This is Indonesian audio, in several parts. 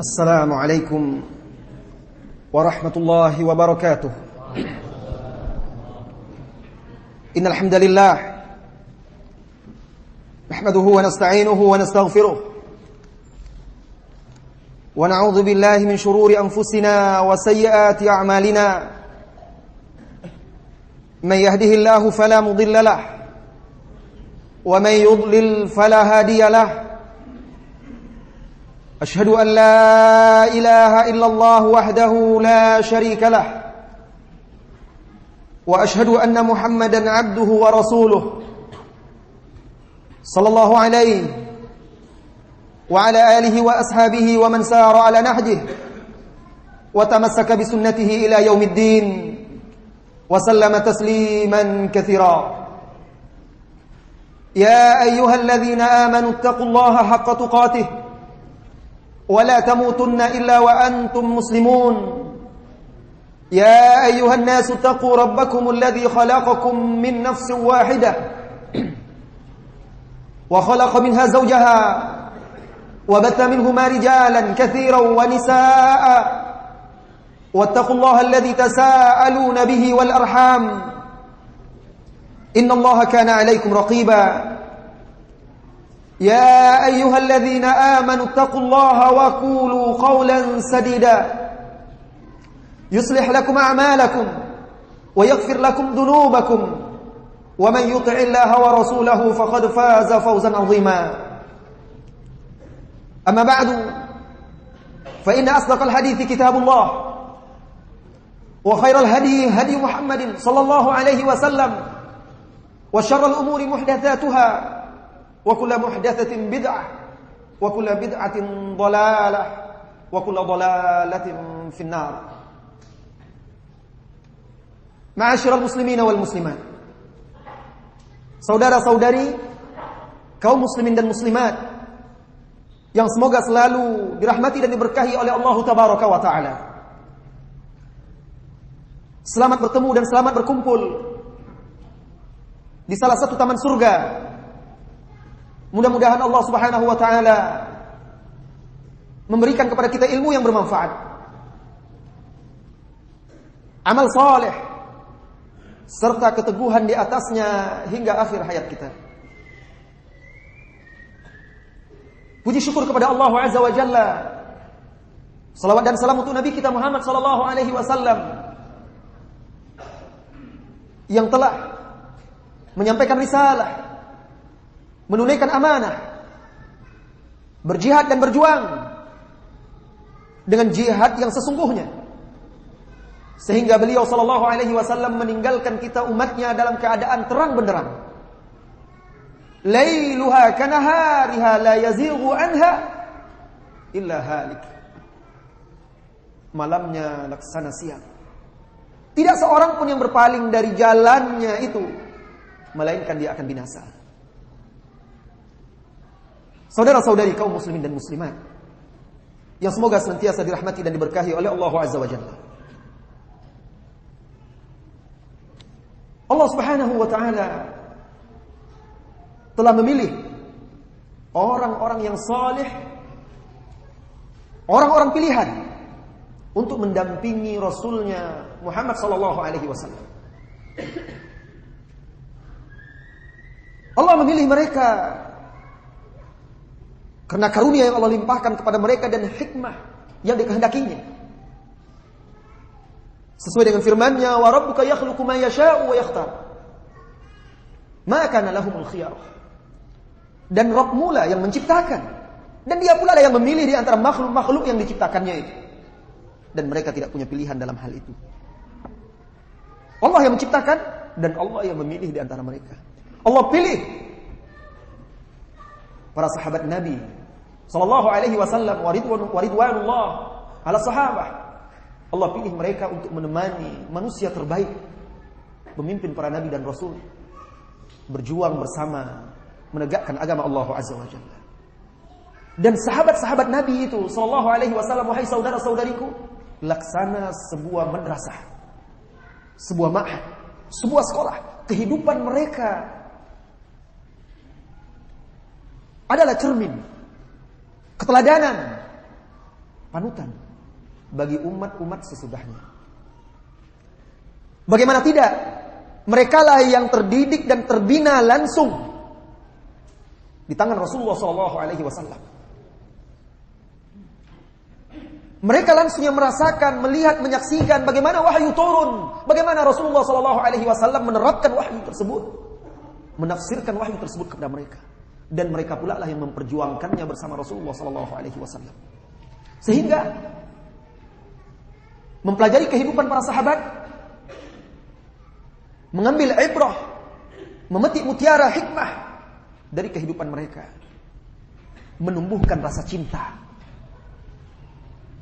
السلام عليكم ورحمة الله وبركاته. إن الحمد لله نحمده ونستعينه ونستغفره ونعوذ بالله من شرور أنفسنا وسيئات أعمالنا. من يهده الله فلا مضل له ومن يضلل فلا هادي له. أشهد أن لا إله إلا الله وحده لا شريك له وأشهد أن محمدا عبده ورسوله صلى الله عليه وعلى آله وأصحابه ومن سار على نهجه وتمسك بسنته إلى يوم الدين وسلم تسليما كثيرا. يا أيها الذين آمنوا اتقوا الله حق تقاته ولا تموتن إلا وأنتم مسلمون. يا أيها الناس اتقوا ربكم الذي خلقكم من نفس واحدة وخلق منها زوجها وبث منهما رجالا كثيرا ونساء واتقوا الله الذي تساءلون به والأرحام إن الله كان عليكم رقيبا. يا أيها الذين آمنوا اتقوا الله وقولوا قولا سديدا يصلح لكم أعمالكم ويغفر لكم ذنوبكم ومن يطع الله ورسوله فقد فاز فوزا عظيما. أما بعد فإن أصدق الحديث كتاب الله وخير الهدي هدي محمد صلى الله عليه وسلم وشر الأمور محدثاتها وكل محدثة بدعة وكل بدعة ضلالة وكل ضلالة في النار. Ma'asyiral muslimin wal muslimat, saudara-saudari kaum muslimin dan muslimat yang semoga selalu dirahmati dan diberkahi oleh Allah Tabaraka wa Ta'ala. Selamat bertemu dan selamat berkumpul di salah satu taman surga. Mudah-mudahan Allah Subhanahu wa Ta'ala memberikan kepada kita ilmu yang bermanfaat, amal saleh, serta keteguhan di atasnya hingga akhir hayat kita. Puji syukur kepada Allah Azza wa Jalla. Salawat dan salam untuk Nabi kita Muhammad sallallahu alaihi wasallam yang telah menyampaikan risalah, menunaikan amanah, berjihad dan berjuang dengan jihad yang sesungguhnya, sehingga beliau sallallahu alaihi wasallam meninggalkan kita umatnya dalam keadaan terang benderang. Lailuha kanahariha la yazighu anha illa halik. Malamnya laksana siang. Tidak seorang pun yang berpaling dari jalannya itu, melainkan dia akan binasa. Saudara-saudari kaum muslimin dan muslimat yang semoga senantiasa dirahmati dan diberkahi oleh Allah Azza wa Jalla. Allah Subhanahu wa Ta'ala telah memilih orang-orang yang saleh, orang-orang pilihan untuk mendampingi Rasulnya Muhammad sallallahu alaihi wasallam. Allah memilih mereka karena karunia yang Allah limpahkan kepada mereka dan hikmah yang dikehendakinya. Sesuai dengan firman-Nya, "Wa rabbuka yakhluqu ma yasha'u wa yakhtar." Ma kana lahumul khiyar. Dan Rabb-Mu lah yang menciptakan, dan Dia pula lah yang memilih di antara makhluk-makhluk yang diciptakannya itu. Dan mereka tidak punya pilihan dalam hal itu. Allah yang menciptakan dan Allah yang memilih di antara mereka. Allah pilih para sahabat Nabi sallallahu alaihi wasallam wa ridwanullah ala sahabah. Allah pilih mereka untuk menemani manusia terbaik, pemimpin para nabi dan rasul, berjuang bersama menegakkan agama Allah Azza wa Jalla. Dan sahabat-sahabat Nabi itu sallallahu alaihi wasallam, wahai saudara-saudariku, laksana sebuah madrasah, sebuah ma'had, sebuah sekolah. Kehidupan mereka adalah cermin keteladanan panutan bagi umat-umat sesudahnya. Bagaimana tidak? Merekalah yang terdidik dan terbina langsung di tangan Rasulullah SAW. Mereka langsung yang merasakan, melihat, menyaksikan bagaimana wahyu turun, bagaimana Rasulullah SAW menerapkan wahyu tersebut, menafsirkan wahyu tersebut kepada mereka, dan mereka pula lah yang memperjuangkannya bersama Rasulullah SAW. Sehingga mempelajari kehidupan para sahabat, mengambil ibrah, memetik mutiara hikmah dari kehidupan mereka, menumbuhkan rasa cinta.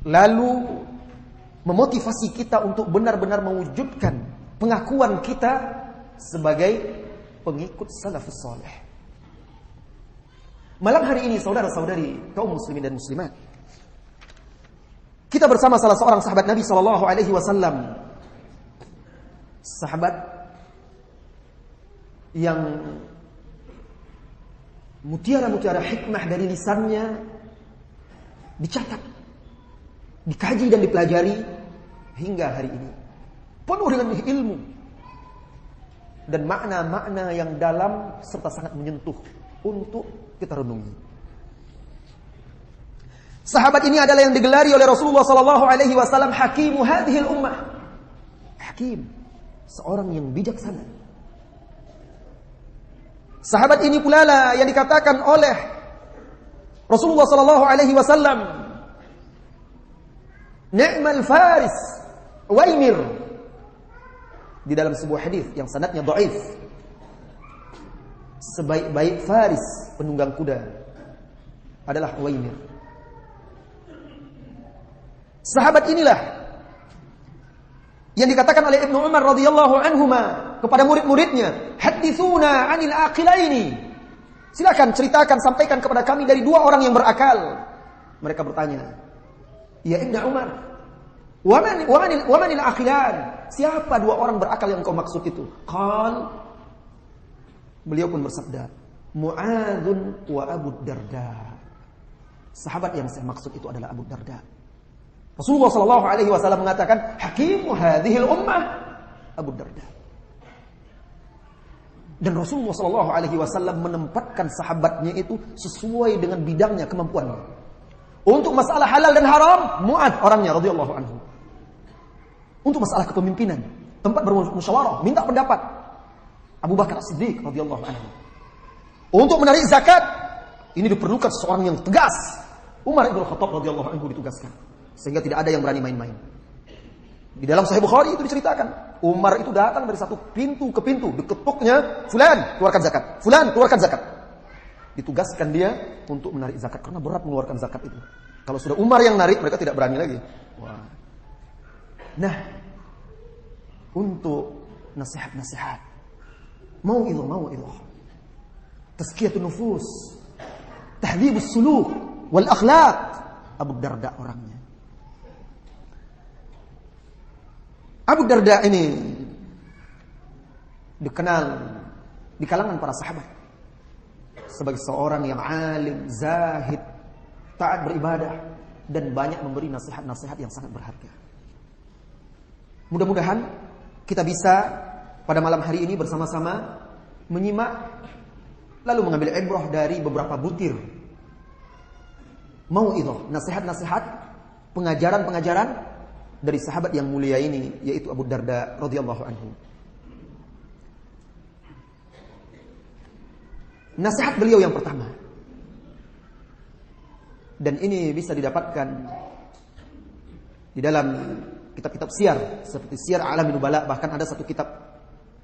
Lalu memotivasi kita untuk benar-benar mewujudkan pengakuan kita sebagai pengikut salafus saleh. Malam hari ini saudara-saudari kaum muslimin dan muslimat, kita bersama salah seorang sahabat Nabi SAW, sahabat yang mutiara-mutiara hikmah dari lisannya dicatat, dikaji dan dipelajari hingga hari ini, penuh dengan ilmu dan makna-makna yang dalam serta sangat menyentuh untuk kita renungi. Sahabat ini adalah yang digelari oleh Rasulullah SAW hakimu hadhil ummah. Hakim, seorang yang bijaksana. Sahabat ini pula lah yang dikatakan oleh Rasulullah SAW, Ni'mal Faris Waimir, di dalam sebuah hadis yang sanadnya dhaif. Sebaik-baik faris, penunggang kuda, adalah Waimir. Sahabat inilah yang dikatakan oleh Ibnu Umar radhiyallahu anhuma kepada murid-muridnya, hadithuna 'anil aqilaini. Silakan ceritakan, sampaikan kepada kami dari dua orang yang berakal. Mereka bertanya, ya Ibnu Umar, wamanil akhilan? Siapa dua orang berakal yang kau maksud itu? Beliau pun bersabda, Mu'adzun wa Abu Darda. Sahabat yang saya maksud itu adalah Abu Darda. Rasulullah SAW mengatakan, hakimu hadhil ummah Abu Darda. Dan Rasulullah SAW menempatkan sahabatnya itu sesuai dengan bidangnya, kemampuannya. Untuk masalah halal dan haram, Mu'adz orangnya radhiyallahu anhu. Untuk masalah kepemimpinan, tempat bermusyawarah, minta pendapat, Abu Bakar As-Siddiq radhiyallahu anhu. Untuk menarik zakat, ini diperlukan seorang yang tegas. Umar Ibn Khattab radhiyallahu anhu ditugaskan, sehingga tidak ada yang berani main-main. Di dalam Sahih Bukhari itu diceritakan, Umar itu datang dari satu pintu ke pintu, diketuknya, fulan keluarkan zakat, fulan keluarkan zakat. Ditugaskan dia untuk menarik zakat, karena berat mengeluarkan zakat itu. Kalau sudah Umar yang narik, mereka tidak berani lagi. Wah. Nah, untuk nasihat-nasihat, mau'idhah, tazkiyatun nufus, tahdhibus suluk wal akhlaq, Abu Darda orangnya. Abu Darda ini dikenal di kalangan para sahabat sebagai seorang yang alim, zahid, taat beribadah, dan banyak memberi nasihat-nasihat yang sangat berharga. Mudah-mudahan kita bisa pada malam hari ini bersama-sama menyimak lalu mengambil ibrah dari beberapa butir mau'idhah, nasihat-nasihat, pengajaran-pengajaran dari sahabat yang mulia ini, yaitu Abu Darda radhiyallahu anhu. Nasihat beliau yang pertama, dan ini bisa didapatkan di dalam kitab-kitab siyar seperti Siyar A'lamin Nubala, bahkan ada satu kitab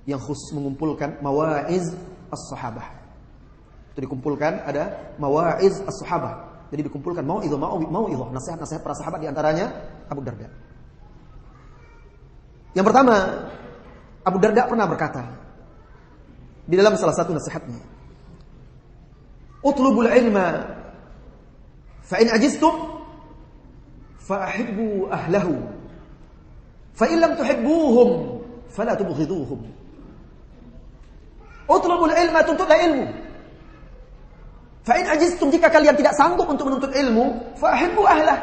yang khusus mengumpulkan mawa'iz as-sahabah. Itu dikumpulkan, ada mawa'iz as-sahabah. Jadi dikumpulkan mau'idhah, nasihat-nasihat para sahabat, di antaranya Abu Darda. Yang pertama, Abu Darda pernah berkata di dalam salah satu nasihatnya, utlubul ilma fa in ajiztum fa ahibbu ahlahu fa in lam tuhibbuhum fala tubghiduhum. Utlubul ilma, tuntutlah ilmu. Fa in ajiztum, jika kalian tidak sanggup untuk menuntut ilmu, fa ahibbu ahlah,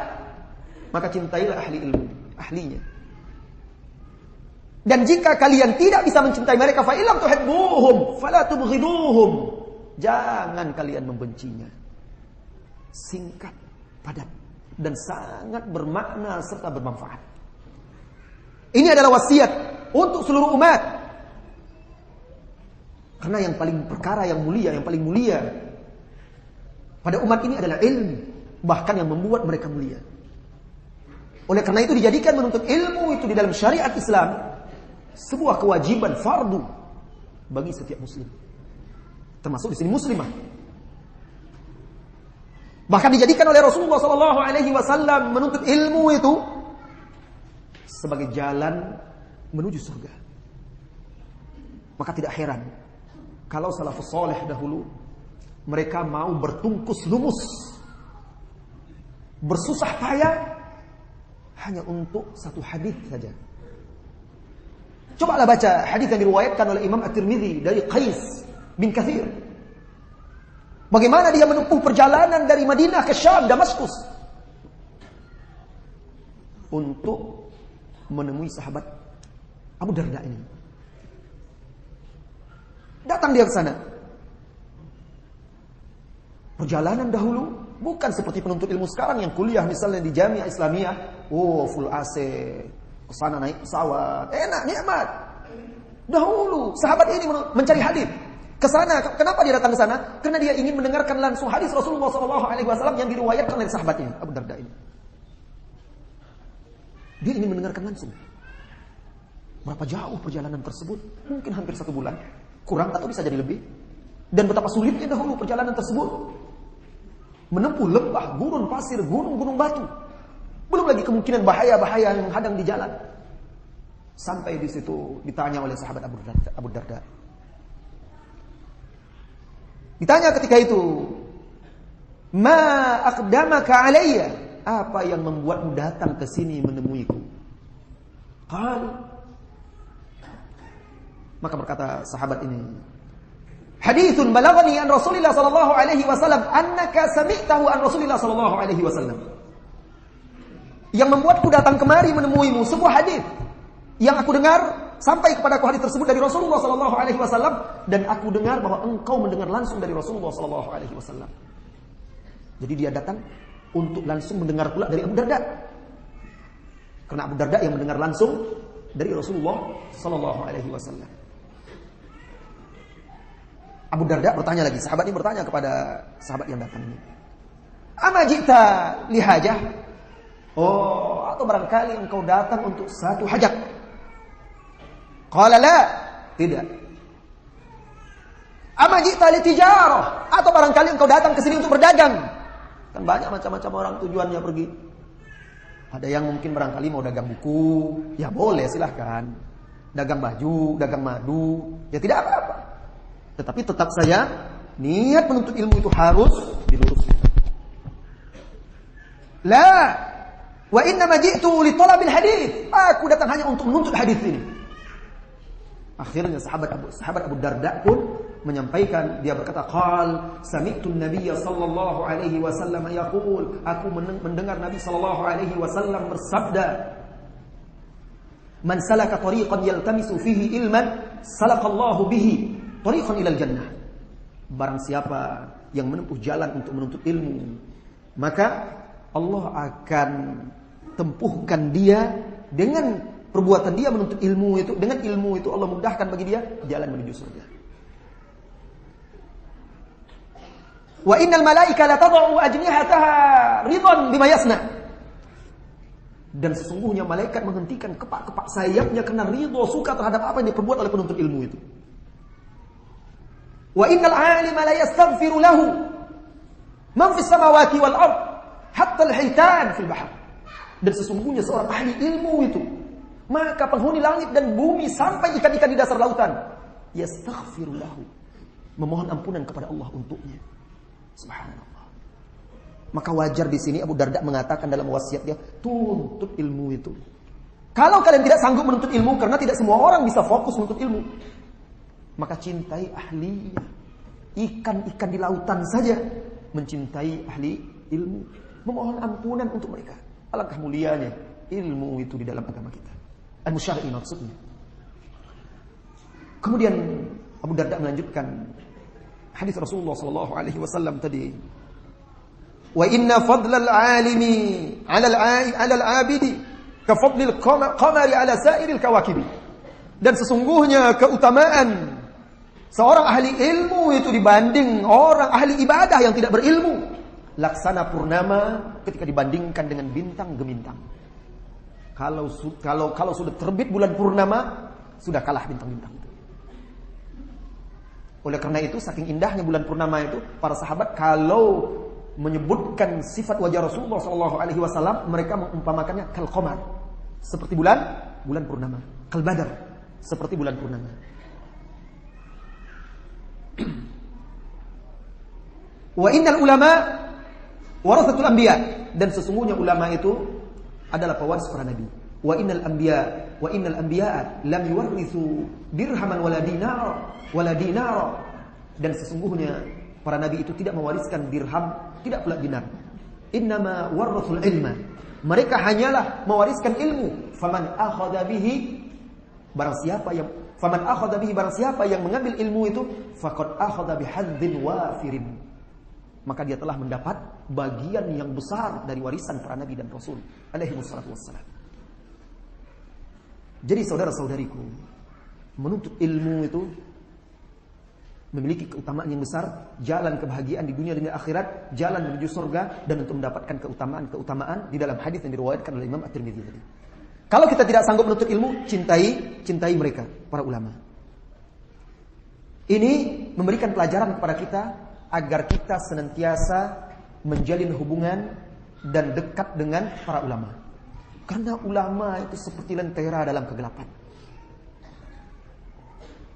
maka cintailah ahli ilmu, ahlinya. Dan jika kalian tidak bisa mencintai mereka, fa illam tuhibbuhum fala tubghiduhum. Jangan kalian membencinya. Singkat, padat, dan sangat bermakna serta bermanfaat. Ini adalah wasiat untuk seluruh umat. Karena yang paling perkara yang mulia, yang paling mulia pada umat ini adalah ilmu, bahkan yang membuat mereka mulia. Oleh karena itu dijadikan menuntut ilmu itu di dalam syariat Islam sebuah kewajiban fardu bagi setiap muslim. Termasuk di sini muslimah. Bahkan dijadikan oleh Rasulullah sallallahu alaihi wasallam menuntut ilmu itu sebagai jalan menuju surga. Maka tidak heran kalau salafus saleh dahulu mereka mau bertungkus lumus, bersusah payah hanya untuk satu hadis saja. Cobalah baca hadis yang diriwayatkan oleh Imam At-Tirmidzi dari Qais bin Katsir. Bagaimana dia menempuh perjalanan dari Madinah ke Syam, Damaskus, untuk menemui sahabat Abu Darda ini. Datang dia ke sana. Perjalanan dahulu bukan seperti penuntut ilmu sekarang yang kuliah misalnya di Jamiah Islamiyah, full AC, ke sana naik pesawat, enak, nikmat. Dahulu sahabat ini mencari hadis ke sana. Kenapa dia datang ke sana? Karena dia ingin mendengarkan langsung hadis Rasulullah SAW yang diriwayatkan oleh sahabatnya Abu Darda ini. Dia ingin mendengarkan langsung. Berapa jauh perjalanan tersebut? Mungkin hampir 1 bulan, kurang atau bisa jadi lebih. Dan betapa sulitnya dahulu perjalanan tersebut, menempuh lembah, gurun pasir, gunung-gunung batu. Belum lagi kemungkinan bahaya-bahaya yang hadang di jalan. Sampai di situ ditanya oleh sahabat Abu Darda. Ditanya ketika itu, "Ma aqdamaka alayya?" Apa yang membuatmu datang ke sini menemuiku? Qal. Maka berkata sahabat ini, "Haditsun balaghani an Rasulillah sallallahu alaihi wasallam annaka sami'tahu an Rasulillah sallallahu alaihi wasallam." Yang membuatku datang kemari menemuimu sebuah hadis yang aku dengar sampai kepadaku hadis tersebut dari Rasulullah sallallahu alaihi wasallam, dan aku dengar bahwa engkau mendengar langsung dari Rasulullah sallallahu alaihi wasallam. Jadi dia datang untuk langsung mendengar pula dari Abu Darda. Karena Abu Darda yang mendengar langsung dari Rasulullah sallallahu alaihi wasallam. Abu Darda bertanya lagi, sahabat ini bertanya kepada sahabat yang datang ini, "Ama jita li hajah?" Atau barangkali engkau datang untuk satu hajat? Qala la, tidak. Ama jita li tijarah? Atau barangkali engkau datang ke sini untuk berdagang? Kan banyak macam-macam orang tujuannya pergi. Ada yang mungkin barangkali mau dagang buku, ya boleh silahkan. Dagang baju, dagang madu, ya tidak apa-apa. Tetapi tetap saya niat menuntut ilmu itu harus diluruskan. La, wa inna ma ji'tu li talabil hadits. Aku datang hanya untuk menuntut hadis ini. Akhirnya sahabat Abu Darda pun menyampaikan, dia berkata, qal sami'tu an-nabiyya sallallahu alaihi wasallam yaqul, aku mendengar Nabi sallallahu alaihi wasallam bersabda, man salaka tariqan yaltamisu fihi ilman salakallahu bihi tariqan ilal jannah. Barang siapa yang menempuh jalan untuk menuntut ilmu, maka Allah akan tempuhkan dia dengan perbuatan dia menuntut ilmu itu. Dengan ilmu itu Allah mudahkan bagi dia jalan menuju surga. Wa innal malaika la tad'u ajnihataha ridwan bima yasna. Dan sesungguhnya malaikat menghentikan kepak-kepak sayapnya karena ridho, suka terhadap apa yang diperbuat oleh penuntut ilmu itu. Wa innal 'alima la yastaghfiru lahu man fis samawati wal ard hatta al-hitan fil bahr. Dan sesungguhnya seorang ahli ilmu itu, maka penghuni langit dan bumi sampai ikan-ikan di dasar lautan, yastaghfiru lahu, memohon ampunan kepada Allah untuknya. Subhanallah. Maka wajar di sini Abu Darda mengatakan dalam wasiatnya, tuntut ilmu itu. Kalau kalian tidak sanggup menuntut ilmu, karena tidak semua orang bisa fokus menuntut ilmu, maka cintai ahlinya. Ikan-ikan di lautan saja mencintai ahli ilmu, memohon ampunan untuk mereka. Alangkah mulianya ilmu itu di dalam agama kita. Al-musyar'i maksudnya. Kemudian Abu Darda melanjutkan hadis Rasulullah sallallahu alaihi wasallam tadi. Wa inna fadlal 'alimi 'ala al-'abidi ka fadlil qamari 'ala sa'iril kawakibi. Dan sesungguhnya keutamaan seorang ahli ilmu itu dibanding orang ahli ibadah yang tidak berilmu, laksana purnama ketika dibandingkan dengan bintang gemintang. Kalau sudah terbit bulan purnama, sudah kalah bintang-bintang itu. Oleh karena itu, saking indahnya bulan purnama itu, para sahabat kalau menyebutkan sifat wajah Rasulullah SAW, mereka mengumpamakannya kal qamar, seperti bulan purnama, kal badar, seperti bulan purnama. Wa innal ulama warathatul anbiya, dan sesungguhnya ulama itu adalah pewaris para nabi. Wa innal anbiya lam yuwarrithu dirhaman wala dinar, dan sesungguhnya para nabi itu tidak mewariskan dirham, tidak pula dinar. Innama warathul ilma, mereka hanyalah mewariskan ilmu. Faman akhadha bihi, barang siapa yang mengambil ilmu itu, faqad akhadha bihadzin wafirin, maka dia telah mendapat bagian yang besar dari warisan para nabi dan rasul alaihi wassalatu wassalam. Jadi saudara-saudariku, menuntut ilmu itu memiliki keutamaan yang besar, jalan kebahagiaan di dunia dan di akhirat, jalan menuju surga, dan untuk mendapatkan keutamaan di dalam hadis yang diriwayatkan oleh Imam At-Tirmidzi tadi. Kalau kita tidak sanggup menuntut ilmu, cintai mereka, para ulama. Ini memberikan pelajaran kepada kita agar kita senantiasa menjalin hubungan dan dekat dengan para ulama. Karena ulama itu seperti lentera dalam kegelapan.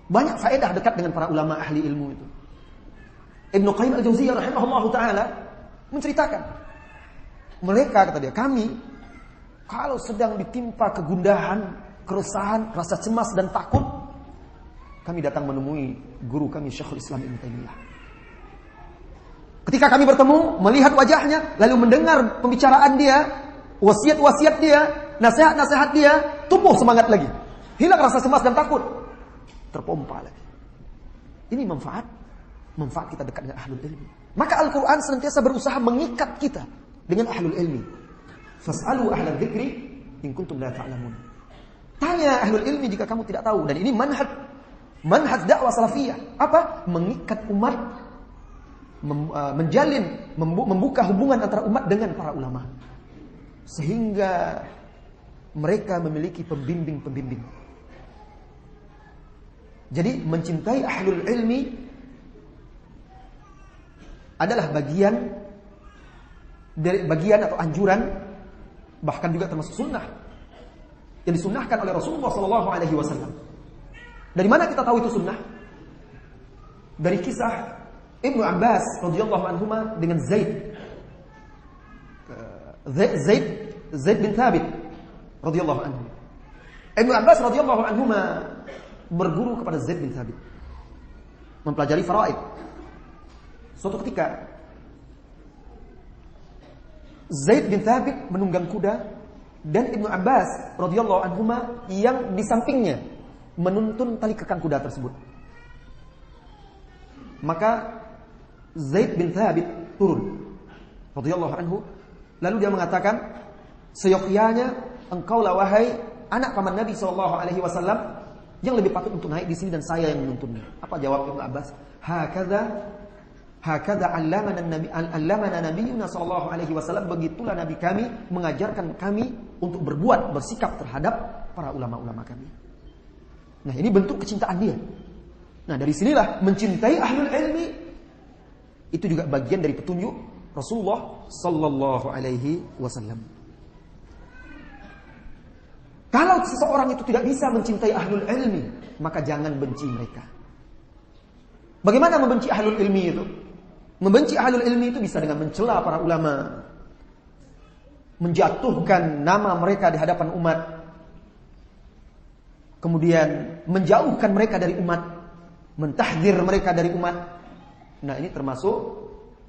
Banyak faedah dekat dengan para ulama ahli ilmu itu. Ibnu Qayyim al-Jauziyah rahimahullahu ta'ala menceritakan, mereka, kata dia, kami kalau sedang ditimpa kegundahan, keresahan, rasa cemas dan takut, kami datang menemui guru kami Syekhul Islam Ibnu Taimiyah. Ketika kami bertemu, melihat wajahnya, lalu mendengar pembicaraan dia, wasiat-wasiat dia, nasihat-nasihat dia, tumbuh semangat lagi. Hilang rasa cemas dan takut, terpompa lagi. Ini manfaat kita dekat dengan ahlul ilmi. Maka Al-Quran senantiasa berusaha mengikat kita dengan ahlul ilmi. Fas'alu ahlal dzikri in kuntum la ta'lamun. Tanya ahlul ilmi jika kamu tidak tahu. Dan ini manhaj dakwah salafiyah. Apa? Mengikat umat, membuka hubungan antara umat dengan para ulama, sehingga mereka memiliki pembimbing. Jadi mencintai ahlul ilmi adalah bagian atau anjuran, bahkan juga termasuk sunnah yang disunnahkan oleh Rasulullah SAW. Dari mana kita tahu itu sunnah? Dari kisah Ibnu Abbas radhiyallahu anhuma dengan Zaid bin Thabit radhiyallahu anhu. Ibnu Abbas radhiyallahu anhuma berguru kepada Zaid bin Thabit, mempelajari faraid. Suatu ketika Zaid bin Thabit menunggang kuda dan Ibnu Abbas radhiyallahu anhuma yang di sampingnya menuntun tali kekang kuda tersebut. Maka Zaid bin Thabit turun radhiyallahu anhu, lalu dia mengatakan, seyogyanya engkaulah wahai anak paman Nabi SAW yang lebih patut untuk naik di sini dan saya yang menuntunnya. Apa jawab Ibnu Abbas? Hakadha allamana nabiyuna sallallahu alaihi wasallam, begitulah nabi kami mengajarkan kami untuk bersikap terhadap para ulama-ulama kami. Nah, ini bentuk kecintaan dia. Nah, dari sinilah mencintai ahlul ilmi itu juga bagian dari petunjuk Rasulullah sallallahu alaihi wasallam. Kalau seseorang itu tidak bisa mencintai ahlul ilmi, maka jangan benci mereka. Bagaimana membenci ahlul ilmi itu? Membenci ahlul ilmi itu bisa dengan mencela para ulama, menjatuhkan nama mereka di hadapan umat, kemudian menjauhkan mereka dari umat, mentahdzir mereka dari umat. Nah, ini termasuk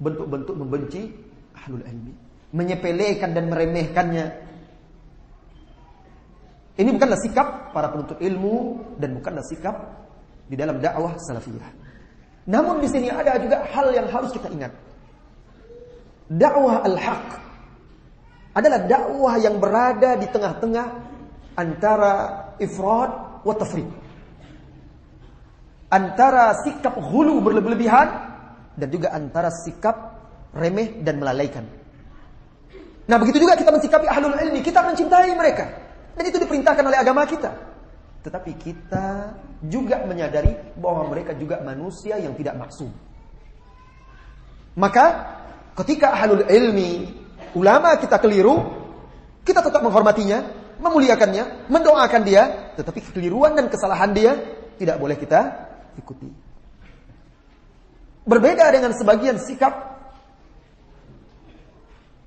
bentuk-bentuk membenci ahlul ilmi. menyepelekan dan meremehkannya. Ini bukanlah sikap para penuntut ilmu dan bukanlah sikap di dalam dakwah salafiyah. Namun di sini ada juga hal yang harus kita ingat. Dakwah al-haq adalah dakwah yang berada di tengah-tengah antara ifrad wa tafrid. Antara sikap ghulu berlebihan dan juga antara sikap remeh dan melalaikan. Nah, begitu juga kita mensikapi ahlul ilmi, kita mencintai mereka. Dan itu diperintahkan oleh agama kita. Tetapi kita juga menyadari bahwa mereka juga manusia yang tidak maksum. Maka ketika ahlul ilmi, ulama kita keliru, kita tetap menghormatinya, memuliakannya, mendoakan dia, tetapi kekeliruan dan kesalahan dia tidak boleh kita ikuti. Berbeda dengan sebagian sikap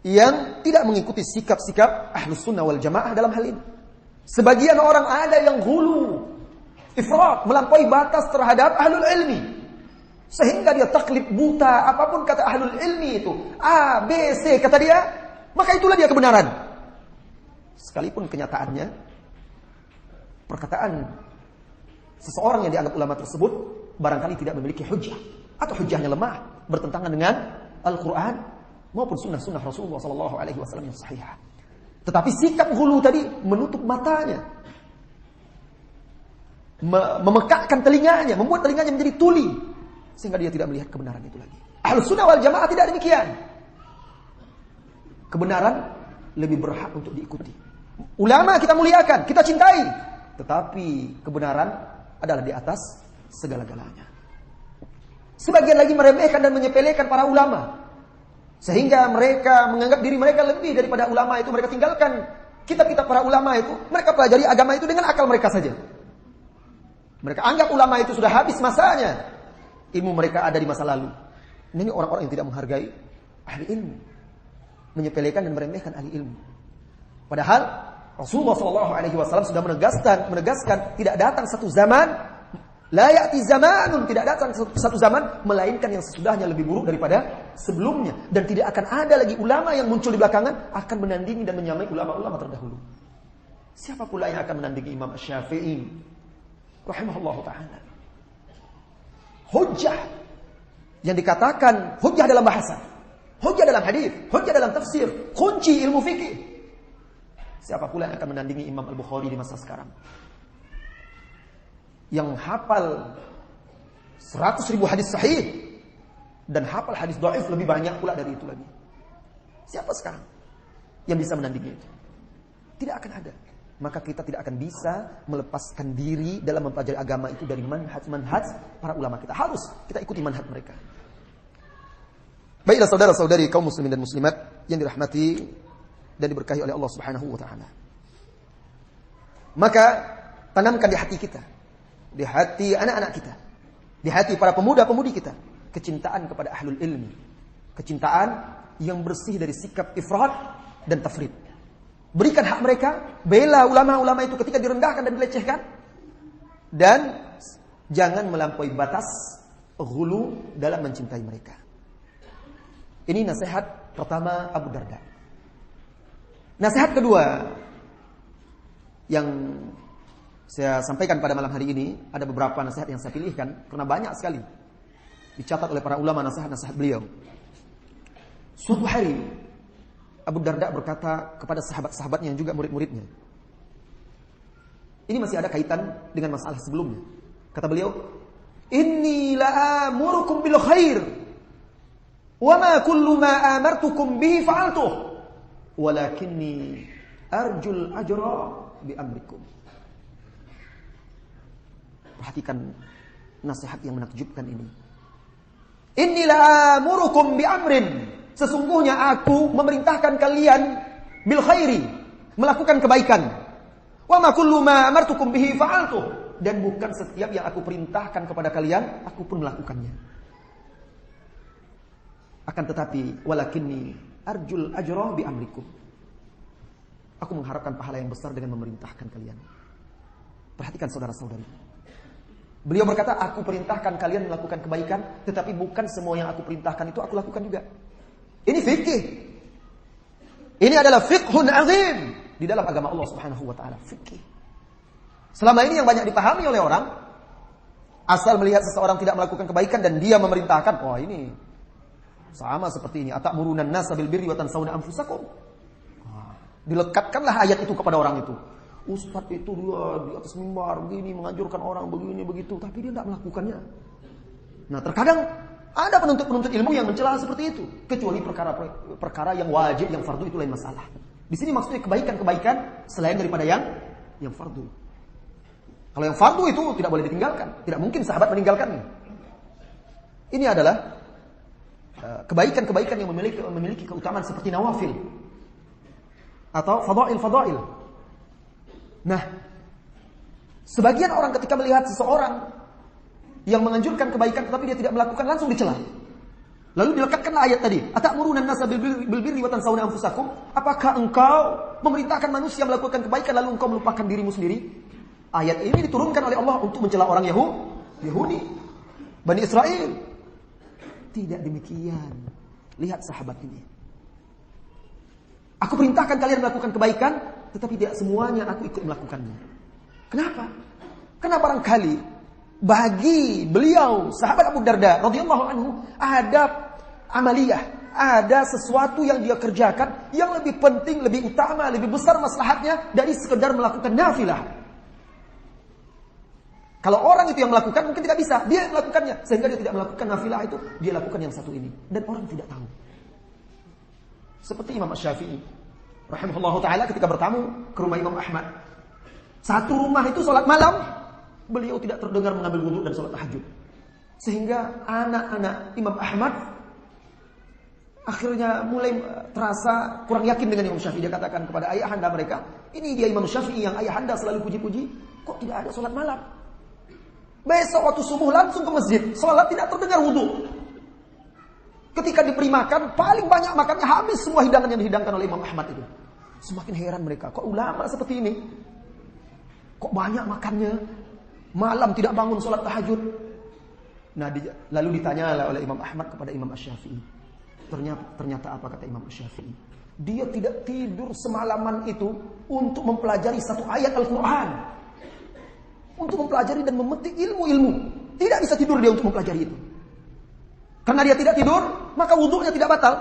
yang tidak mengikuti sikap-sikap Ahlus Sunnah wal Jamaah dalam hal ini. Sebagian orang ada yang ghulu, ifrat, melampaui batas terhadap ahlul ilmi. Sehingga dia taklid buta, apapun kata ahlul ilmi itu, A, B, C kata dia, maka itulah dia kebenaran. Sekalipun kenyataannya, perkataan seseorang yang dianggap ulama tersebut barangkali tidak memiliki hujjah, atau hujjahnya lemah, bertentangan dengan Al-Quran maupun sunnah-sunnah Rasulullah SAW yang sahih. Tetapi sikap ghulu tadi menutup matanya, memekakkan telinganya, membuat telinganya menjadi tuli, sehingga dia tidak melihat kebenaran itu lagi. Ahlus Sunnah wal Jamaah tidak demikian. Kebenaran lebih berhak untuk diikuti. Ulama kita muliakan, kita cintai, tetapi kebenaran adalah di atas segala-galanya. Sebagian lagi meremehkan dan menyepelekan para ulama, sehingga mereka menganggap diri mereka lebih daripada ulama itu. Mereka tinggalkan kitab-kitab para ulama itu. Mereka pelajari agama itu dengan akal mereka saja. Mereka anggap ulama itu sudah habis masanya. Ilmu mereka ada di masa lalu. Ini orang-orang yang tidak menghargai ahli ilmu, menyepelekan dan meremehkan ahli ilmu. Padahal Rasulullah SAW sudah menegaskan tidak datang satu zaman, la ya'ti zamanun, tidak datang satu zaman melainkan yang sesudahnya lebih buruk daripada sebelumnya, dan tidak akan ada lagi ulama yang muncul di belakangan akan menandingi dan menyamai ulama-ulama terdahulu. Siapa pula yang akan menandingi Imam Syafi'i rahimahullahu taala? Hujjah yang dikatakan hujjah dalam bahasa, hujjah dalam hadis, hujjah dalam tafsir, kunci ilmu fikih. Siapa pula yang akan menandingi Imam Al-Bukhari di masa sekarang, yang hafal 100.000 hadis sahih dan hafal hadis dhaif lebih banyak pula dari itu lagi? Siapa sekarang yang bisa menandingi itu? Tidak akan ada. Maka kita tidak akan bisa melepaskan diri dalam mempelajari agama itu dari manhaj para ulama kita. Harus kita ikuti manhaj mereka. Baiklah saudara-saudari kaum muslimin dan muslimat yang dirahmati dan diberkahi oleh Allah Subhanahu wa taala. Maka tanamkan di hati kita, di hati anak-anak kita, di hati para pemuda-pemudi kita, kecintaan kepada ahlul ilmi, kecintaan yang bersih dari sikap ifrat dan tafrid. Berikan hak mereka, bela ulama-ulama itu ketika direndahkan dan dilecehkan, dan jangan melampaui batas ghulu dalam mencintai mereka. Ini nasihat pertama Abu Darda. Nasihat kedua yang saya sampaikan pada malam hari ini, ada beberapa nasihat yang saya pilihkan karena banyak sekali dicatat oleh para ulama nasihat-nasihat beliau. Suatu hari Abu Darda berkata kepada sahabat-sahabatnya yang juga murid-muridnya. Ini masih ada kaitan dengan masalah sebelumnya. Kata beliau, "Inni la'amurukum bil khair, wa ma kullu ma amartukum bihi fa'altuh, walakinni arjul ajra bi amrikum." Perhatikan nasihat yang menakjubkan ini. "Inni la'amurukum bi amrin." Sesungguhnya aku memerintahkan kalian bil khairi, melakukan kebaikan. Wa ma kullu ma amartukum bihi fa'altuh, dan bukan setiap yang aku perintahkan kepada kalian aku pun melakukannya. Akan tetapi walakinni arjul ajra bi amrikum. Aku mengharapkan pahala yang besar dengan memerintahkan kalian. Perhatikan saudara-saudari. Beliau berkata, aku perintahkan kalian melakukan kebaikan, tetapi bukan semua yang aku perintahkan itu aku lakukan juga. Ini fikih. Ini adalah fiqhun azim di dalam agama Allah Subhanahu wa taala, fikih. Selama ini yang banyak dipahami oleh orang, asal melihat seseorang tidak melakukan kebaikan dan dia memerintahkan, oh ini sama seperti ini, atamuruna an-nasa bil birri wa tansawna anfusakum. Dilekatkanlah ayat itu kepada orang itu. Ustaz itu dia di atas mimbar begini menganjurkan orang begini begitu, tapi dia tidak melakukannya. Nah, terkadang ada penuntut-penuntut ilmu yang mencela seperti itu, kecuali perkara yang wajib, yang fardu itu lain masalah. Di sini maksudnya kebaikan-kebaikan selain daripada yang fardu. Kalau yang fardu itu tidak boleh ditinggalkan, tidak mungkin sahabat meninggalkannya. Ini adalah kebaikan-kebaikan yang memiliki keutamaan seperti nawafil atau fadail. Nah, sebagian orang ketika melihat seseorang yang menganjurkan kebaikan tetapi dia tidak melakukan, langsung dicela. Lalu dilekatkanlah ayat tadi, atamuruna an-nasa bil birri wa tansawna anfusakum? Apakah engkau memerintahkan manusia melakukan kebaikan lalu engkau melupakan dirimu sendiri? Ayat ini diturunkan oleh Allah untuk mencela orang Yahudi, Bani Israel. Tidak demikian. Lihat sahabat ini. Aku perintahkan kalian melakukan kebaikan, tetapi tidak semuanya aku ikut melakukannya. Kenapa? Karena barangkali bagi beliau, sahabat Abu Darda radhiyallahu anhu, ada amaliyah, ada sesuatu yang dia kerjakan yang lebih penting, lebih utama, lebih besar maslahatnya dari sekedar melakukan nafilah. Kalau orang itu yang melakukan mungkin tidak bisa, dia yang melakukannya, sehingga dia tidak melakukan nafilah itu, dia lakukan yang satu ini, dan orang tidak tahu. Seperti Imam Syafi'i rahimahullahu taala ketika bertamu ke rumah Imam Ahmad. Satu rumah itu salat malam, beliau tidak terdengar mengambil wudu dan salat tahajud. Sehingga anak-anak Imam Ahmad akhirnya mulai terasa kurang yakin dengan Imam Syafi'i. Dia katakan kepada ayahanda mereka, ini dia Imam Syafi'i yang ayahanda selalu puji-puji, kok tidak ada salat malam? Besok waktu subuh langsung ke masjid, salat tidak terdengar wudu. Ketika diberi makan, paling banyak makannya habis semua hidangan yang dihidangkan oleh Imam Ahmad itu. Semakin heran mereka, kok ulama seperti ini? Kok banyak makannya? Malam tidak bangun sholat tahajud. Nah, lalu ditanya oleh Imam Ahmad kepada Imam Asy-Syafi'i. Ternyata apa kata Imam Asy-Syafi'i? Dia tidak tidur semalaman itu untuk mempelajari satu ayat Al-Quran. Untuk mempelajari dan memetik ilmu-ilmu. Tidak bisa tidur dia untuk mempelajari itu. Karena dia tidak tidur, maka wudunya tidak batal.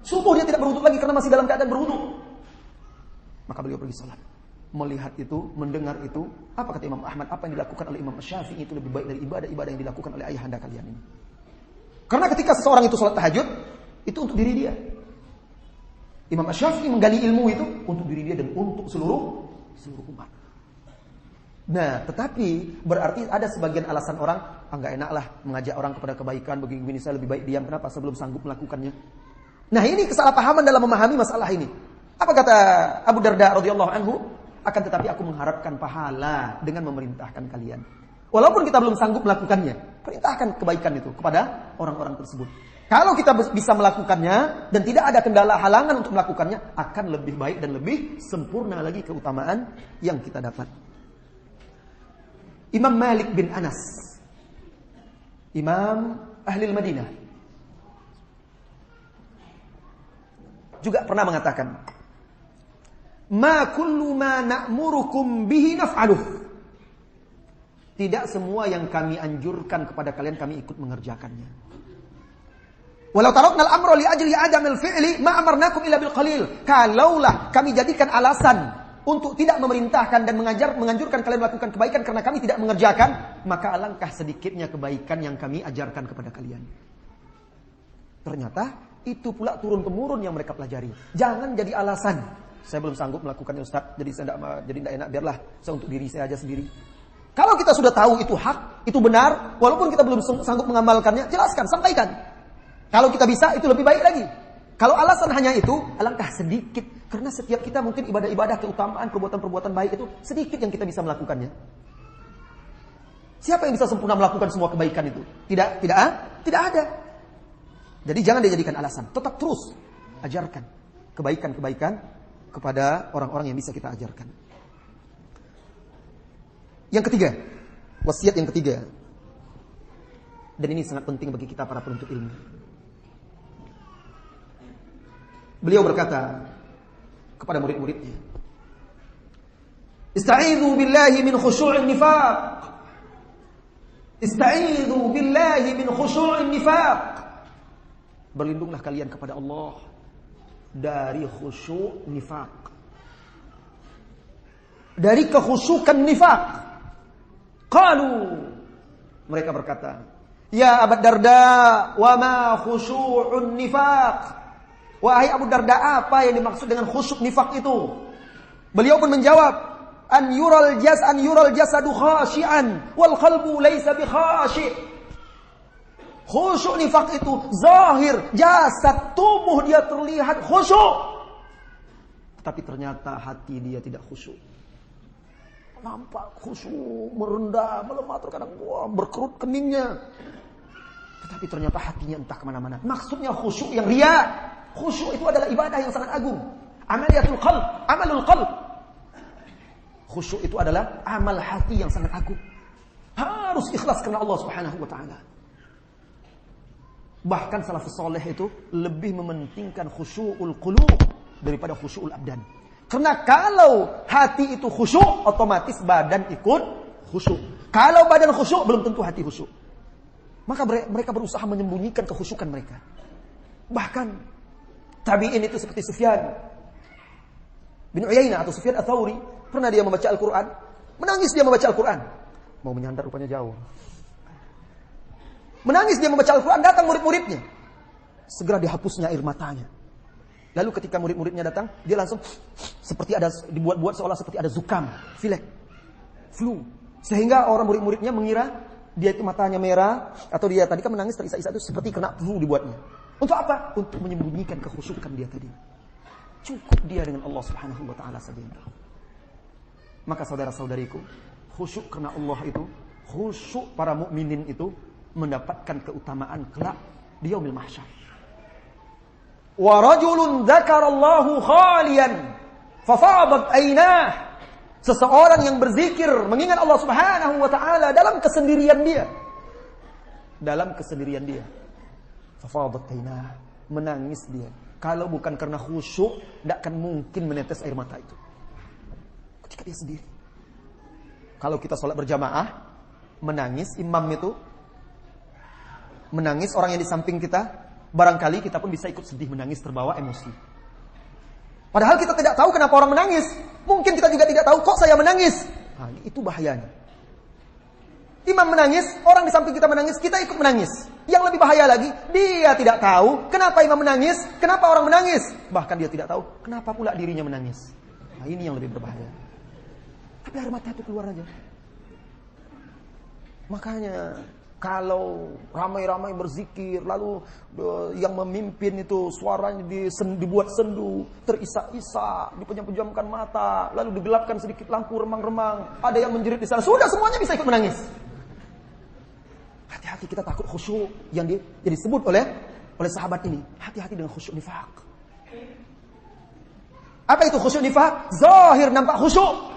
Subuh dia tidak berwudu lagi karena masih dalam keadaan berwudu. Maka beliau pergi salat. Melihat itu, mendengar itu, apa kata Imam Ahmad? Apa yang dilakukan oleh Imam Syafi'i itu lebih baik dari ibadah-ibadah yang dilakukan oleh ayahanda kalian ini. Karena ketika seseorang itu salat tahajud, itu untuk diri dia. Imam Syafi'i menggali ilmu itu untuk diri dia dan untuk seluruh umat. Nah, tetapi berarti ada sebagian alasan orang, enggak enaklah mengajak orang kepada kebaikan, begini saya lebih baik diam, kenapa saya belum sanggup melakukannya. Nah, ini kesalahpahaman dalam memahami masalah ini. Apa kata Abu Darda radhiyallahu anhu? Akan tetapi aku mengharapkan pahala dengan memerintahkan kalian. Walaupun kita belum sanggup melakukannya, perintahkan kebaikan itu kepada orang-orang tersebut. Kalau kita bisa melakukannya dan tidak ada kendala halangan untuk melakukannya, akan lebih baik dan lebih sempurna lagi keutamaan yang kita dapat. Imam Malik bin Anas, Imam Ahli Madinah, juga pernah mengatakan, "Ma kullu ma na'murukum bihi naf'aluh." Tidak semua yang kami anjurkan kepada kalian kami ikut mengerjakannya. Walau taraknal amra li ajli adamil fi'li ma amarnakum illa bil qalil. Kalaulah kami jadikan alasan untuk tidak memerintahkan dan menganjurkan kalian melakukan kebaikan karena kami tidak mengerjakan, maka alangkah sedikitnya kebaikan yang kami ajarkan kepada kalian. Ternyata itu pula turun-temurun yang mereka pelajari. Jangan jadi alasan. Saya belum sanggup melakukannya Ustaz, jadi saya tidak enak, biarlah saya untuk diri saya aja sendiri. Kalau kita sudah tahu itu hak, itu benar, walaupun kita belum sanggup mengamalkannya, jelaskan, sampaikan. Kalau kita bisa, itu lebih baik lagi. Kalau alasan hanya itu, alangkah sedikit. Karena setiap kita mungkin ibadah-ibadah, keutamaan, perbuatan-perbuatan baik itu sedikit yang kita bisa melakukannya. Siapa yang bisa sempurna melakukan semua kebaikan itu? Tidak ada. Jadi jangan dijadikan alasan. Tetap terus ajarkan kebaikan-kebaikan kepada orang-orang yang bisa kita ajarkan. Yang ketiga, wasiat yang ketiga. Dan ini sangat penting bagi kita para penuntut ilmu. Beliau berkata, kepada murid-muridnya. Ista'idzu billahi min khusyu'in nifaq. Ista'idzu billahi min khusyu'in nifaq. Berlindunglah kalian kepada Allah dari khusyuk nifaq. Dari kekhusyukan nifaq. Qalu, mereka berkata, ya Abu Darda, wa ma khusyu'un nifaq. Wahai Abu Darda, apa yang dimaksud dengan khusyuk nifaq itu? Beliau pun menjawab, an yural jasadu khashi'an wal qalbu laysa bi khashi'. Khusyuk nifaq itu zahir, jasad, tubuh dia terlihat khusyuk, tapi ternyata hati dia tidak khusyuk. Nampak khusyuk, merendah, melemah, terkadang berkerut keningnya, tetapi ternyata hatinya entah kemana-mana. Maksudnya khusyuk yang riya. Khusyuk itu adalah ibadah yang sangat agung. Amaliyatul qalb, amalul qalb. Khusyuk itu adalah amal hati yang sangat agung. Harus ikhlas karena Allah Subhanahu wa taala. Bahkan salafus saleh itu lebih mementingkan khusyu'ul qulub daripada khusyu'ul abdan. Karena kalau hati itu khusyuk, otomatis badan ikut khusyuk. Kalau badan khusyuk, belum tentu hati khusyuk. Maka mereka berusaha menyembunyikan kekhusyukan mereka. Bahkan tabi'in itu seperti Sufyan bin Uyainah atau Sufyan Ats-Tsauri, pernah dia membaca Al-Quran, menangis dia membaca Al-Quran. Mau menyandar rupanya jauh. Menangis dia membaca Al-Quran, datang murid-muridnya. Segera dihapusnya air matanya. Lalu ketika murid-muridnya datang, dia langsung seperti ada dibuat-buat seolah seperti ada zukam, pilek, flu. Sehingga orang murid-muridnya mengira dia itu matanya merah, atau dia tadi kan menangis terisak-isak itu seperti kena flu dibuatnya. Untuk apa? Untuk menyembunyikan kekhusyukan dia tadi. Cukup dia dengan Allah Subhanahu wa taala saja yang tahu. Maka saudara-saudariku, khusyuk karena Allah itu, khusyuk para mukminin itu mendapatkan keutamaan kelak di yaumil mahsyar. Wa rajulun dzakarallahu khalian fafadat aynah. Seseorang yang berzikir mengingat Allah Subhanahu wa taala dalam kesendirian dia. Dalam kesendirian dia. Fafadat aynah, menangis dia. Kalau bukan karena khusyuk, tidak akan mungkin menetes air mata itu. Ketika dia sendiri. Kalau kita sholat berjamaah, menangis imam itu, menangis orang yang di samping kita, barangkali kita pun bisa ikut sedih, menangis, terbawa emosi. Padahal kita tidak tahu kenapa orang menangis. Mungkin kita juga tidak tahu kok saya menangis. Nah, itu bahayanya. Imam menangis, orang di samping kita menangis, kita ikut menangis. Yang lebih bahaya lagi, dia tidak tahu kenapa imam menangis, kenapa orang menangis. Bahkan dia tidak tahu kenapa pula dirinya menangis. Nah, ini yang lebih berbahaya. Tapi air mata itu keluar aja. Makanya kalau ramai-ramai berzikir, lalu yang memimpin itu suaranya dibuat sendu, terisak-isak, dipejam-pejamkan mata, lalu digelapkan sedikit lampu remang-remang, ada yang menjerit di sana, sudah semuanya bisa ikut menangis. Hati-hati, kita takut khusyuk yang disebut oleh sahabat ini. Hati-hati dengan khusyuk nifaq. Apa itu khusyuk nifaq? Zahir nampak khusyuk,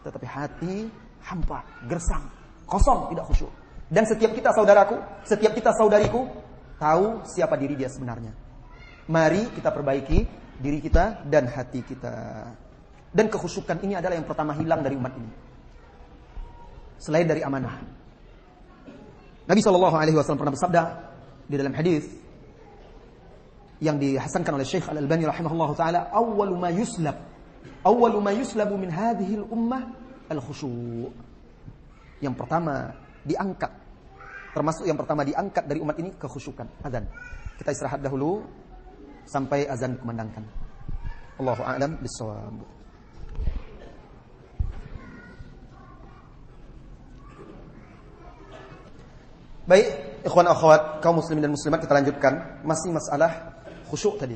tetapi hati hampa, gersang, kosong, tidak khusyuk. Dan setiap kita saudaraku, setiap kita saudariku tahu siapa diri dia sebenarnya. Mari kita perbaiki diri kita dan hati kita. Dan kekhusyukan ini adalah yang pertama hilang dari umat ini. Selain dari amanah. Nabi SAW pernah bersabda di dalam hadis yang dihasankan oleh Syekh Al-Albani rahimahullah ta'ala, awwalu ma yuslabu min hadhihi al-ummah al-khusyu'. Yang pertama diangkat, termasuk yang pertama diangkat dari umat ini kekhusyukan, azan. Kita istirahat dahulu sampai azan dikumandangkan. Allahu a'lam bissawab. Baik, ikhwan akhwat, kaum muslimin dan muslimat, kita lanjutkan masih masalah khusyuk tadi.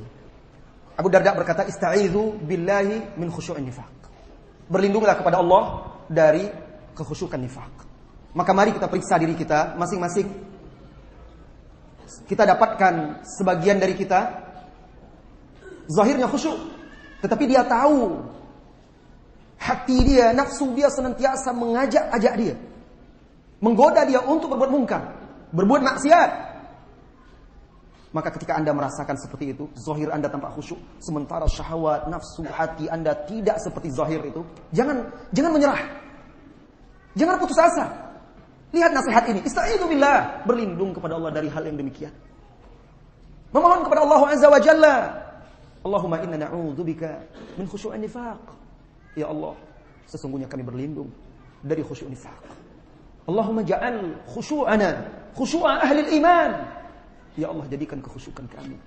Abu Darda berkata, ista'idzu billahi min khusyu'in nifaq. Berlindunglah kepada Allah dari kekhusyukan nifaq. Maka mari kita periksa diri kita masing-masing. Kita dapatkan sebagian dari kita zahirnya khusyuk, tetapi dia tahu hati dia, nafsu dia senantiasa mengajak-ajak dia, menggoda dia untuk berbuat mungkar, berbuat maksiat. Maka ketika Anda merasakan seperti itu, zahir Anda tampak khusyuk, sementara syahwat, nafsu, hati Anda tidak seperti zahir itu, jangan menyerah. Jangan putus asa. Lihat nasihat ini, istaizu billah, berlindung kepada Allah dari hal yang demikian. Memohon kepada Allah Azza wa Jalla. Allahumma inna na'udzubika min khusyu'in nifaq. Ya Allah, sesungguhnya kami berlindung dari khusyuk nifaq. Allahumma ja'al khusyu'ana khusyu'a ahli iman. Ya Allah, jadikan kekhusyukan kami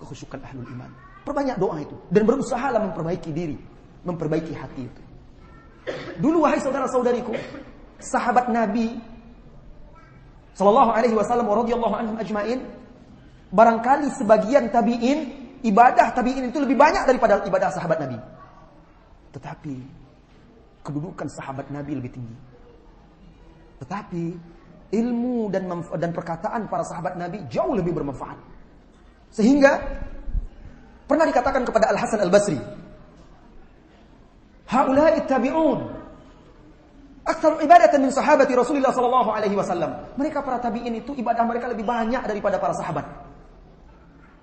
kekhusyukan ahlul iman. Perbanyak doa itu dan berusahalah memperbaiki diri, memperbaiki hati itu. Dulu wahai saudara-saudariku, sahabat Nabi sallallahu alaihi wasallam radhiyallahu anhum ajmain, barangkali sebagian tabi'in, ibadah tabi'in itu lebih banyak daripada ibadah sahabat Nabi. Tetapi kedudukan sahabat Nabi lebih tinggi. Tetapi ilmu dan perkataan para sahabat Nabi jauh lebih bermanfaat. Sehingga pernah dikatakan kepada Al-Hasan Al-Basri, haula'i tabi'un aktsar ibadatan min sahabati Rasulullah sallallahu alaihi wasallam. Mereka para tabi'in itu ibadah mereka lebih banyak daripada para sahabat.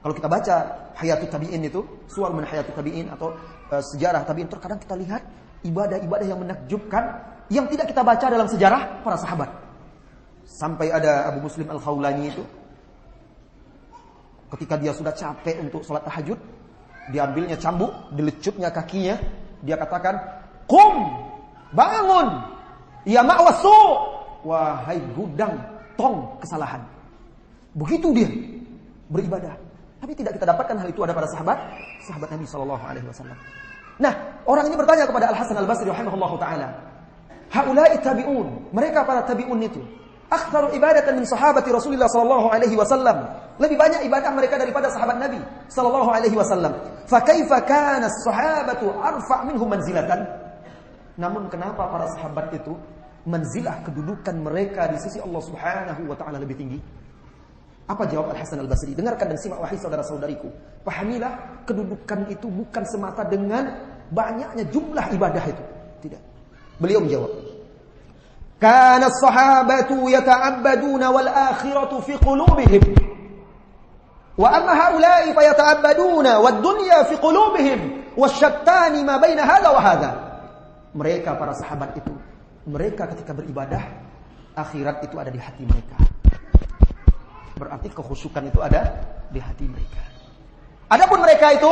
Kalau kita baca Hayatut Tabi'in itu, Suwar min Hayatut Tabi'in atau sejarah tabi'in, terkadang kita lihat ibadah-ibadah yang menakjubkan yang tidak kita baca dalam sejarah para sahabat. Sampai ada Abu Muslim Al-Khawlani itu, ketika dia sudah capek untuk sholat tahajud, diambilnya cambuk, dilecupnya kakinya, dia katakan, "Qum, bangun, ya ma'wasu, wahai gudang tong kesalahan." Begitu dia beribadah. Tapi tidak kita dapatkan hal itu ada pada sahabat Nabi sallallahu alaihi wasallam. Nah, orang ini bertanya kepada Al-Hasan Al-Basri rahimahullahu taala, haula'i tabi'un, mereka para tabi'un itu aktsaru ibadatan min sahabati Rasulullah sallallahu alaihi wasallam. Lebih banyak ibadah mereka daripada sahabat Nabi sallallahu alaihi wasallam. Fa kaifa kana as-sahabatu arfa' minhum manzilatan? Namun kenapa para sahabat itu manzilah kedudukan mereka di sisi Allah Subhanahu wa taala lebih tinggi? Apa jawab Al-Hasan Al-Basri? Dengarkan dan simak wahai saudara-saudariku. Pahamilah, kedudukan itu bukan semata dengan banyaknya jumlah ibadah itu. Tidak. Beliau menjawab, kana as-sahabatu yata'abbaduna wal akhiratu fi qulubihim. Wa amma haula'i fayata'abbaduna wad dunya fi qulubihim wasyattani ma baina hadha wa hadha. Mereka para sahabat itu, mereka ketika beribadah, akhirat itu ada di hati mereka. Berarti kekhusyukan itu ada di hati mereka. Adapun mereka itu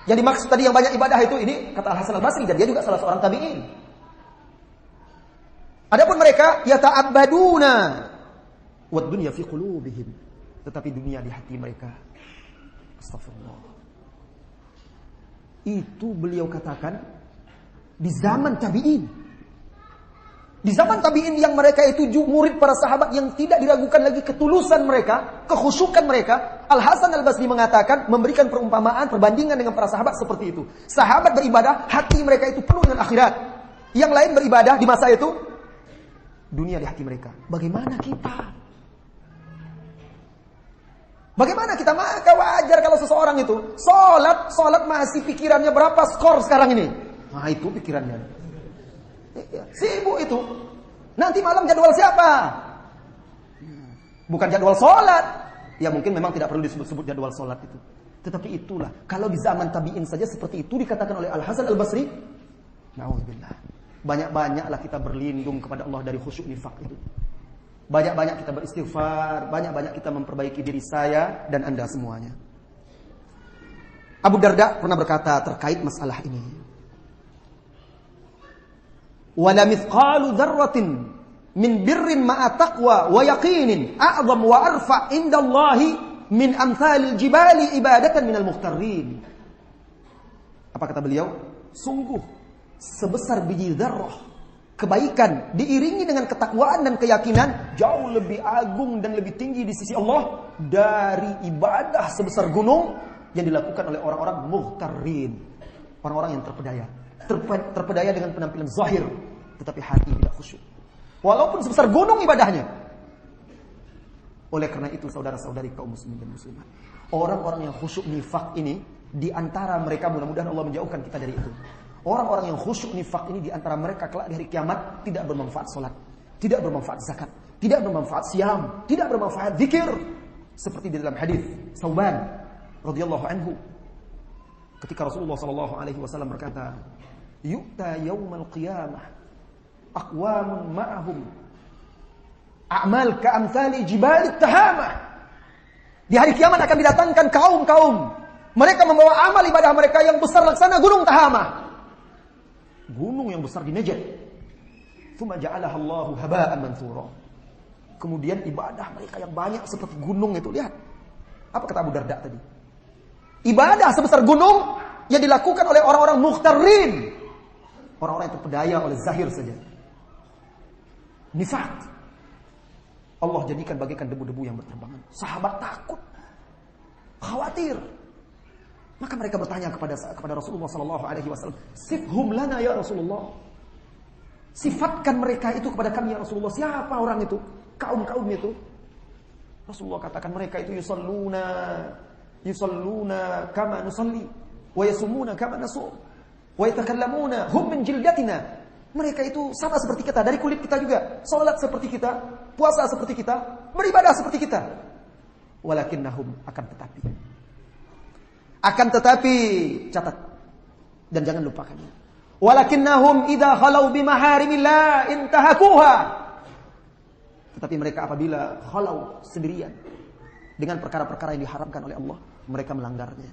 yang dimaksud tadi yang banyak ibadah itu, ini kata Al-Hasan Al-Basri, dan dia juga salah seorang tabi'in. Adapun mereka yata'abbaduna wad dunya fi qulubihim, tetapi dunia di hati mereka. Astagfirullah. Itu beliau katakan di zaman tabi'in. Di zaman tabi'in yang mereka itu murid para sahabat yang tidak diragukan lagi ketulusan mereka, kekhusyukan mereka, Al-Hasan Al-Basri mengatakan, memberikan perumpamaan, perbandingan dengan para sahabat seperti itu. Sahabat beribadah, hati mereka itu penuh dengan akhirat. Yang lain beribadah di masa itu, dunia di hati mereka. Bagaimana kita? Bagaimana kita? Maka wajar kalau seseorang itu Sholat masih pikirannya berapa skor sekarang ini. Nah itu pikirannya. Sibuk itu. Nanti malam jadwal siapa? Bukan jadwal sholat. Ya mungkin memang tidak perlu disebut-sebut jadwal sholat itu. Tetapi itulah. Kalau di zaman tabi'in saja seperti itu dikatakan oleh Al-Hasan Al-Basri. Na'udzubillah. Banyak-banyaklah kita berlindung kepada Allah dari khusyuk nifaq itu. Banyak-banyak kita beristighfar. Banyak-banyak kita memperbaiki diri saya dan anda semuanya. Abu Darda pernah berkata terkait masalah ini. Wala mithqalu dzarratin min birrin ma'a taqwa wa yaqinin a'zam wa arfa' indallahi min amsalil jibali ibadatan minal mukhtarrin. Apa kata beliau? Sungguh sebesar biji dzarrah kebaikan diiringi dengan ketakwaan dan keyakinan jauh lebih agung dan lebih tinggi di sisi Allah dari ibadah sebesar gunung yang dilakukan oleh orang-orang mukhtarrin, orang-orang yang terpedaya dengan penampilan zahir, tetapi hati tidak khusyuk. Walaupun sebesar gunung ibadahnya. Oleh karena itu saudara-saudari kaum muslimin dan muslimat, orang-orang yang khusyuk nifaq ini, di antara mereka mudah-mudahan Allah menjauhkan kita dari itu. Orang-orang yang khusyuk nifaq ini di antara mereka kelak di hari kiamat tidak bermanfaat salat, tidak bermanfaat zakat, tidak bermanfaat siam, tidak bermanfaat zikir. Seperti di dalam hadis Sauban radhiyallahu anhu, ketika Rasulullah sallallahu alaihi wasallam berkata, "Yu'ta yaumal qiyamah aqwamun ma'ahum a'mal ka'amthali jibalit tahamah." Di hari kiamat akan didatangkan kaum-kaum, mereka membawa amal ibadah mereka yang besar laksana gunung Tahamah. Gunung yang besar di Najd. Tsumma ja'alaha Allahu haba'an mantsura. Kemudian ibadah mereka yang banyak seperti gunung itu, lihat. Apa kata Abu Darda tadi? Ibadah sebesar gunung yang dilakukan oleh orang-orang mukhtarin. Orang-orang yang terpedaya oleh zahir saja. Nifaq. Allah jadikan bagaikan debu-debu yang berterbangan. Sahabat takut, khawatir. Maka mereka bertanya kepada Rasulullah sallallahu alaihi wasallam, "Sifhum lana ya Rasulullah." Sifatkan mereka itu kepada kami ya Rasulullah. Siapa orang itu? Kaum-kaum itu. Rasulullah katakan mereka itu yusalluna kama nusalli wa yasumuna kama nasum wa yatakallamuna hum min jildatina. Mereka itu sama seperti kita, dari kulit kita juga. Salat seperti kita, puasa seperti kita, beribadah seperti kita. Walakinnahum, akan tetapi catat dan jangan lupakannya. Walakinnahum idza khalau bimaharimillah intahakuha. Tetapi mereka apabila khalau sendirian dengan perkara-perkara yang diharamkan oleh Allah, mereka melanggarnya.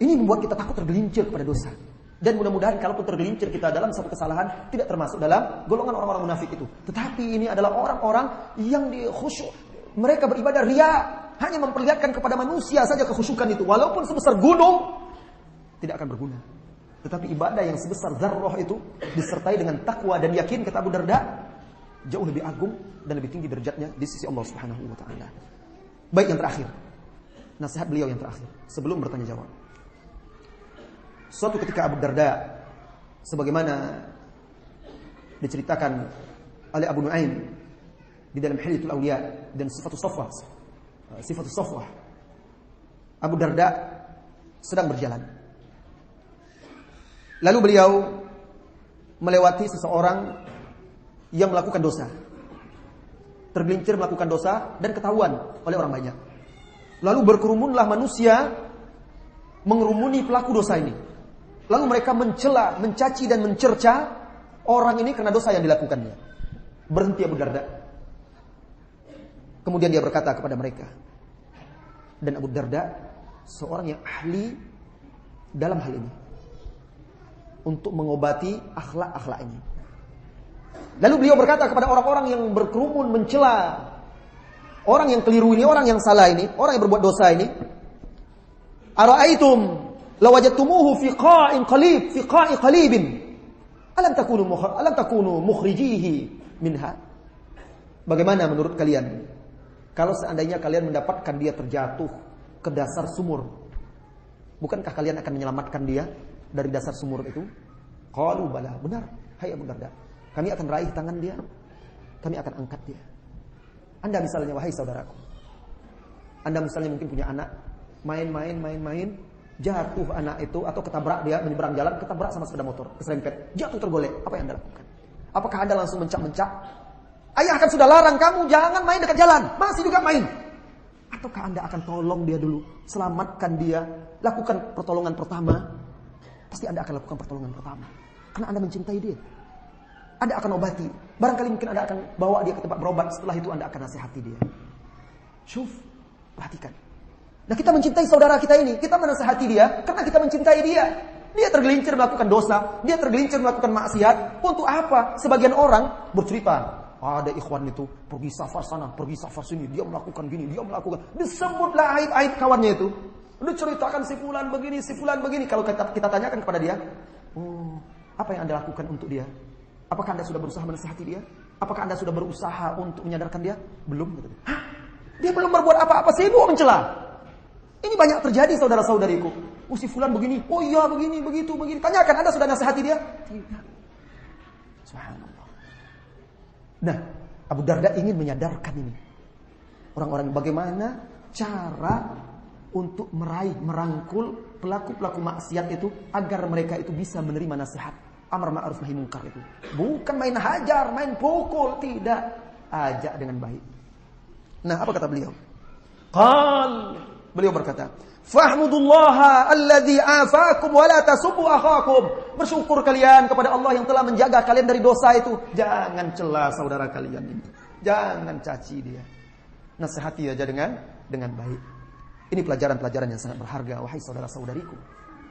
Ini membuat kita takut tergelincir kepada dosa. Dan mudah-mudahan kalaupun tergelincir kita dalam satu kesalahan, tidak termasuk dalam golongan orang-orang munafik itu. Tetapi ini adalah orang-orang yang khusyuk. Mereka beribadah riya, hanya memperlihatkan kepada manusia saja kekhusyukan itu. Walaupun sebesar gunung, tidak akan berguna. Tetapi ibadah yang sebesar zarrah itu, disertai dengan takwa dan yakin, kata Abu Darda, jauh lebih agung dan lebih tinggi derajatnya di sisi Allah Subhanahu wa ta'ala. Baik, yang terakhir. Nasihat beliau yang terakhir, sebelum bertanya jawab. Suatu ketika Abu Darda, sebagaimana diceritakan oleh Abu Nuaim di dalam Hilyatul Awliya dan Sifatus Safwah, Abu Darda sedang berjalan. Lalu beliau melewati seseorang yang melakukan dosa, tergelincir melakukan dosa dan ketahuan oleh orang banyak. Lalu berkerumunlah manusia mengerumuni pelaku dosa ini. Lalu mereka mencela, mencaci dan mencerca orang ini karena dosa yang dilakukannya. Berhenti Abu Darda. Kemudian dia berkata kepada mereka. Dan Abu Darda seorang yang ahli dalam hal ini, untuk mengobati akhlak-akhlak ini. Lalu beliau berkata kepada orang-orang yang berkerumun mencela orang yang keliru ini, orang yang salah ini, orang yang berbuat dosa ini, ara'aitum lawajadtumuhu fi qa'i qalibin alam takunu mukhrijihi minha. Bagaimana menurut kalian kalau seandainya kalian mendapatkan dia terjatuh ke dasar sumur? Bukankah kalian akan menyelamatkan dia dari dasar sumur itu? Qalu bala, benar, hai Abu Darda. Kami akan raih tangan dia, kami akan angkat dia. Anda misalnya, wahai saudaraku, Anda misalnya mungkin punya anak, main, jatuh anak itu atau ketabrak dia menyeberang jalan, ketabrak sama sepeda motor, keserempet, jatuh tergolek. Apa yang Anda lakukan? Apakah Anda langsung mencak-mencak? Ayah kan sudah larang kamu jangan main dekat jalan, masih juga main. Ataukah Anda akan tolong dia dulu, selamatkan dia, lakukan pertolongan pertama? Pasti Anda akan lakukan pertolongan pertama, karena Anda mencintai dia. Anda akan obati. Barangkali mungkin Anda akan bawa dia ke tempat berobat. Setelah itu Anda akan nasihati dia. Syuf, perhatikan. Nah, kita mencintai saudara kita ini, kita menasihati dia karena kita mencintai dia. Dia tergelincir melakukan dosa, dia tergelincir melakukan maksiat. Untuk apa? Sebagian orang bercerita, ada ikhwan itu pergi safar sana, pergi safar sini, dia melakukan gini, dia melakukan. Disebutlah aib-aib kawannya itu. Diceritakan si fulan begini. Kalau kita tanyakan kepada dia, apa yang Anda lakukan untuk dia? Apakah Anda sudah berusaha menasihati dia? Apakah Anda sudah berusaha untuk menyadarkan dia? Belum. Hah? Dia belum berbuat apa-apa, sibuk mencela. Ini banyak terjadi saudara-saudariku. Si fulan begini, oh iya begini, begitu. Tanyakan, Anda sudah nasihati dia? Tidak. Subhanallah. Nah, Abu Darda ingin menyadarkan ini. Orang-orang bagaimana cara untuk merangkul pelaku-pelaku maksiat itu agar mereka itu bisa menerima nasihat. Amar ma'ruf nahi munkar itu. Bukan main hajar, main pukul, tidak. Ajak dengan baik. Nah, apa kata beliau? Beliau berkata, "Fahmudullaha alladzi afakum wa la tasubbu akhakum." Bersyukur kalian kepada Allah yang telah menjaga kalian dari dosa itu. Jangan cela saudara kalian ini. Jangan caci dia. Nasihati aja dengan baik. Ini pelajaran-pelajaran yang sangat berharga, wahai saudara-saudariku.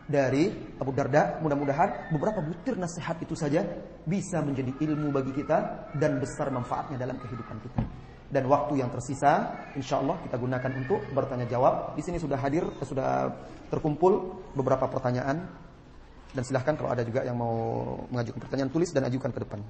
Dari Abu Darda, mudah-mudahan beberapa butir nasihat itu saja bisa menjadi ilmu bagi kita dan besar manfaatnya dalam kehidupan kita. Dan waktu yang tersisa, insya Allah kita gunakan untuk bertanya jawab. Di sini sudah terkumpul beberapa pertanyaan. Dan silahkan kalau ada juga yang mau mengajukan pertanyaan, tulis dan ajukan ke depan.